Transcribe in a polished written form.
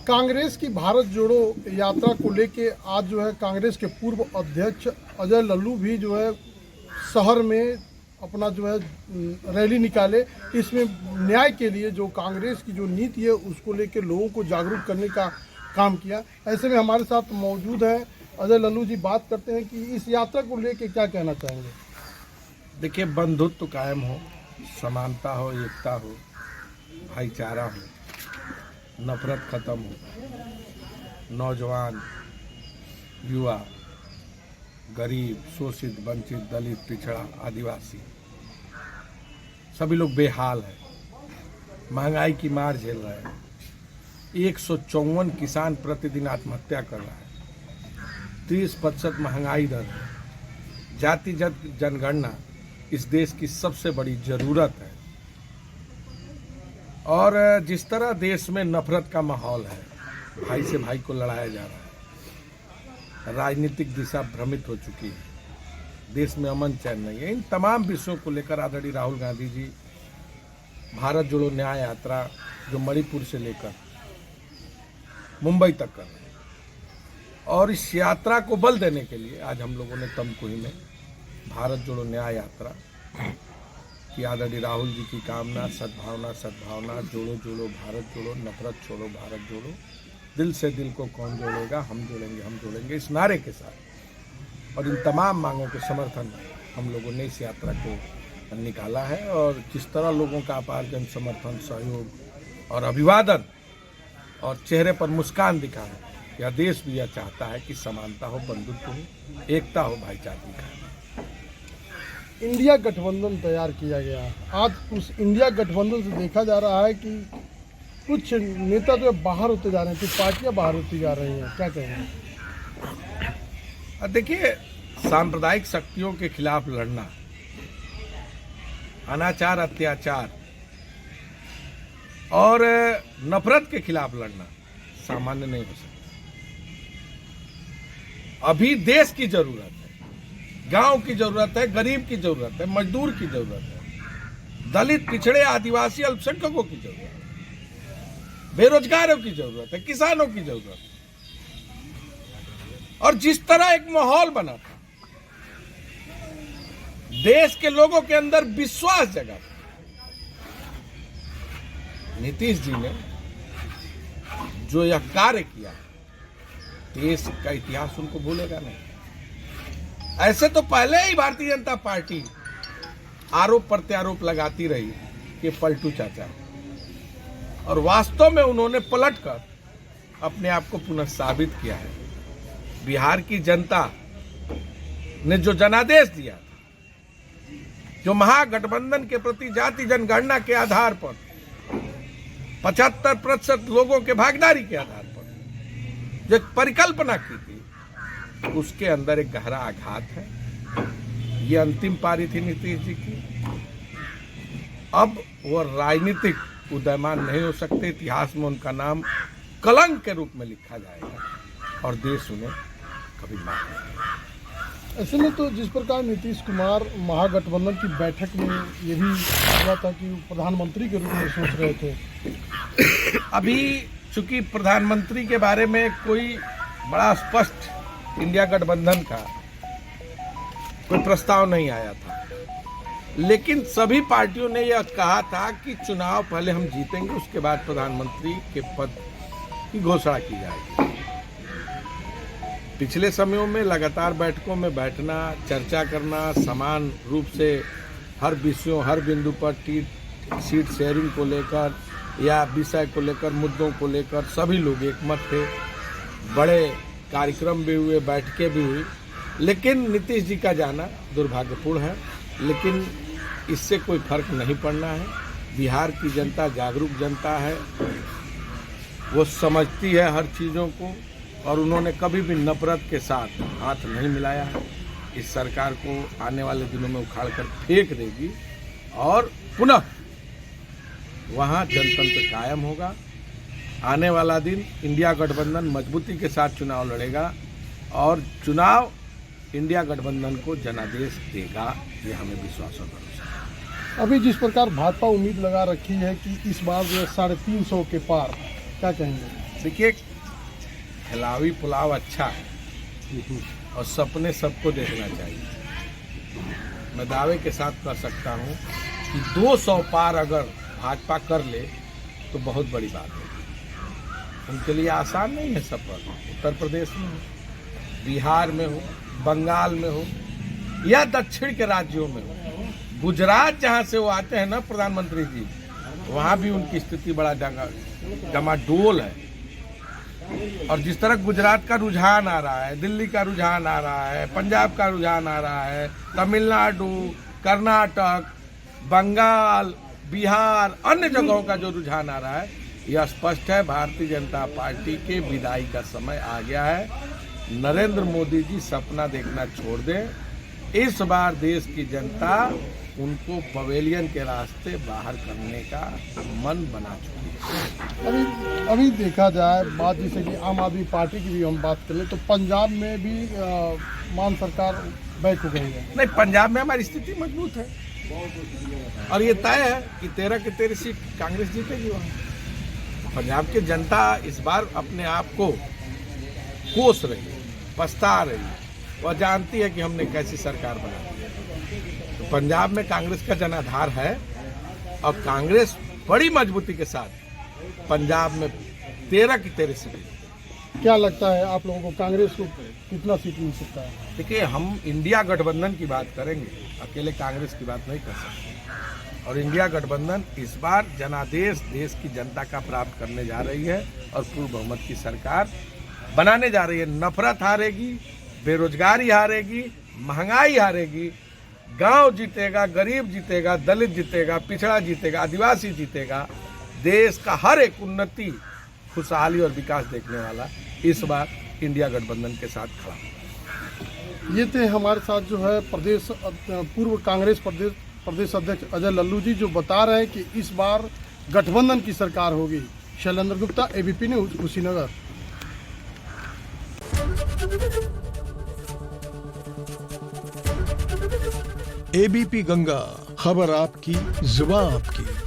कांग्रेस की भारत जोड़ो यात्रा को लेके आज जो है कांग्रेस के पूर्व अध्यक्ष अजय लल्लू भी जो है शहर में अपना जो है रैली निकाले। इसमें न्याय के लिए जो कांग्रेस की जो नीति है उसको लेके लोगों को जागरूक करने का काम किया। ऐसे में हमारे साथ मौजूद है अजय लल्लू जी। बात करते हैं कि इस यात्रा को लेके क्या कहना चाहेंगे। देखिए, बंधुत्व कायम हो, समानता हो, एकता हो, भाईचारा हो, नफरत खत्म हो, नौजवान, युवा, गरीब, शोषित, वंचित, दलित, पिछड़ा, आदिवासी सभी लोग बेहाल है, महंगाई की मार झेल रहे हैं। 154 किसान प्रतिदिन आत्महत्या कर रहा है। 30% महंगाई दर है। जातिगत जनगणना इस देश की सबसे बड़ी जरूरत है। और जिस तरह देश में नफरत का माहौल है, भाई से भाई को लड़ाया जा रहा है, राजनीतिक दिशा भ्रमित हो चुकी है, देश में अमन चैन नहीं है। इन तमाम विषयों को लेकर आदरणीय राहुल गांधी जी भारत जोड़ो न्याय यात्रा जो मणिपुर से लेकर मुंबई तक कर रहे हैं, और इस यात्रा को बल देने के लिए आज हम लोगों ने तमकुही में भारत जोड़ो न्याय यात्रा कि आदरणीय राहुल जी की कामना, सद्भावना, जोड़ो जोड़ो भारत जोड़ो, नफरत छोड़ो भारत जोड़ो, दिल से दिल को कौन जोड़ेगा, हम जोड़ेंगे, इस नारे के साथ और इन तमाम मांगों के समर्थन में हम लोगों ने इस यात्रा को निकाला है। और जिस तरह लोगों का अपार जन समर्थन, सहयोग और अभिवादन और चेहरे पर मुस्कान दिखा है, यह देश भी यह चाहता है कि समानता हो, बंधुत्व हो, एकता हो, भाईचारे का। इंडिया गठबंधन तैयार किया गया। आज उस इंडिया गठबंधन से देखा जा रहा है कि कुछ नेता जो है बाहर होते जा रहे हैं, कुछ पार्टियां बाहर होती जा रही हैं, क्या कहेंगे। देखिए, सांप्रदायिक शक्तियों के खिलाफ लड़ना, अनाचार, अत्याचार और नफरत के खिलाफ लड़ना सामान्य नहीं हो सकता। अभी देश की जरूरत है, गांव की जरूरत है, गरीब की जरूरत है, मजदूर की जरूरत है, दलित, पिछड़े, आदिवासी, अल्पसंख्यकों की जरूरत है, बेरोजगारों की जरूरत है, किसानों की जरूरत है। और जिस तरह एक माहौल बना था, देश के लोगों के अंदर विश्वास जगा था, नीतीश जी ने जो यह कार्य किया, देश का इतिहास उनको भूलेगा नहीं। ऐसे तो पहले ही भारतीय जनता पार्टी आरोप प्रत्यारोप लगाती रही कि पलटू चाचा, और वास्तव में उन्होंने पलटकर अपने आप को पुनः साबित किया है। बिहार की जनता ने जो जनादेश दिया, जो महागठबंधन के प्रति जाति जनगणना के आधार पर 75% लोगों के भागीदारी के आधार पर जो परिकल्पना की थी, उसके अंदर एक गहरा आघात है। ये अंतिम पारी थी नीतीश जी की। अब वो राजनीतिक उदयमान नहीं हो सकते। इतिहास में उनका नाम कलंक के रूप में लिखा जाएगा और देश उन्हें कभी माफ नहीं करेगा। ऐसे में तो जिस प्रकार नीतीश कुमार महागठबंधन की बैठक में ये भी कहा था कि प्रधानमंत्री के रूप में सोच रहे थे, अभी चूंकि प्रधानमंत्री के बारे में कोई बड़ा स्पष्ट इंडिया गठबंधन का कोई प्रस्ताव नहीं आया था, लेकिन सभी पार्टियों ने यह कहा था कि चुनाव पहले हम जीतेंगे, उसके बाद प्रधानमंत्री के पद की घोषणा की जाएगी। पिछले समयों में लगातार बैठकों में बैठना, चर्चा करना, समान रूप से हर विषयों, हर बिंदु पर सीट शेयरिंग को लेकर या विषय को लेकर, मुद्दों को लेकर सभी लोग एकमत थे। बड़े कार्यक्रम भी हुए, बैठकें भी हुई, लेकिन नीतीश जी का जाना दुर्भाग्यपूर्ण है। लेकिन इससे कोई फर्क नहीं पड़ना है। बिहार की जनता जागरूक जनता है, वो समझती है हर चीज़ों को, और उन्होंने कभी भी नफरत के साथ हाथ नहीं मिलाया है। इस सरकार को आने वाले दिनों में उखाड़कर फेंक देगी और पुनः वहाँ जनतंत्र कायम होगा। आने वाला दिन इंडिया गठबंधन मजबूती के साथ चुनाव लड़ेगा और चुनाव इंडिया गठबंधन को जनादेश देगा, ये हमें विश्वास और भरोसा है। अभी जिस प्रकार भाजपा उम्मीद लगा रखी है कि इस बार जो 350 के पार, क्या कहेंगे। देखिए, खिलावी पुलाव अच्छा है और सपने सबको देखना चाहिए। मैं दावे के साथ कह सकता हूँ कि 200 पार अगर भाजपा कर ले तो बहुत बड़ी बात है। उनके लिए आसान नहीं है सफर। उत्तर प्रदेश में हो, बिहार में हो, बंगाल में हो या दक्षिण के राज्यों में हो, गुजरात जहाँ से वो आते हैं ना प्रधानमंत्री जी, वहाँ भी उनकी स्थिति बड़ा डमाडोल है। और जिस तरह गुजरात का रुझान आ रहा है, दिल्ली का रुझान आ रहा है, पंजाब का रुझान आ रहा है, तमिलनाडु, कर्नाटक, बंगाल, बिहार, अन्य जगहों का जो रुझान आ रहा है, यह स्पष्ट है भारतीय जनता पार्टी के विदाई का समय आ गया है। नरेंद्र मोदी जी सपना देखना छोड़ दें। इस बार देश की जनता उनको पवेलियन के रास्ते बाहर करने का मन बना चुकी है। अभी देखा जाए बात, जैसे कि आम आदमी पार्टी की भी हम बात करें तो पंजाब में भी मान सरकार बैक हो गई है। नहीं, पंजाब में हमारी स्थिति मजबूत है और ये तय है कि 13 की 13 सीट कांग्रेस जीतेगी वहाँ। पंजाब की जनता इस बार अपने आप को कोस रही है, पछता रही है। वह जानती है कि हमने कैसी सरकार बना दी। तो पंजाब में कांग्रेस का जनाधार है और कांग्रेस बड़ी मजबूती के साथ पंजाब में 13 की 13 सीट। क्या लगता है आप लोगों को कांग्रेस को कितना सीट मिल सकता है? देखिए, हम इंडिया गठबंधन की बात करेंगे, अकेले कांग्रेस की बात नहीं कर सकते। और इंडिया गठबंधन इस बार जनादेश देश की जनता का प्राप्त करने जा रही है और पूर्ण बहुमत की सरकार बनाने जा रही है। नफरत हारेगी, बेरोजगारी हारेगी, महंगाई हारेगी, गांव जीतेगा, गरीब जीतेगा, दलित जीतेगा, पिछड़ा जीतेगा, आदिवासी जीतेगा। देश का हर एक उन्नति, खुशहाली और विकास देखने वाला इस बार इंडिया गठबंधन के साथ खड़ा। ये थे हमारे साथ जो है पूर्व कांग्रेस प्रदेश अध्यक्ष अजय लल्लू जी, जो बता रहे हैं कि इस बार गठबंधन की सरकार होगी। Shailendra Gupta, ABP news, Kushinagar. ABP Ganga, खबर आपकी, जुबान आपकी।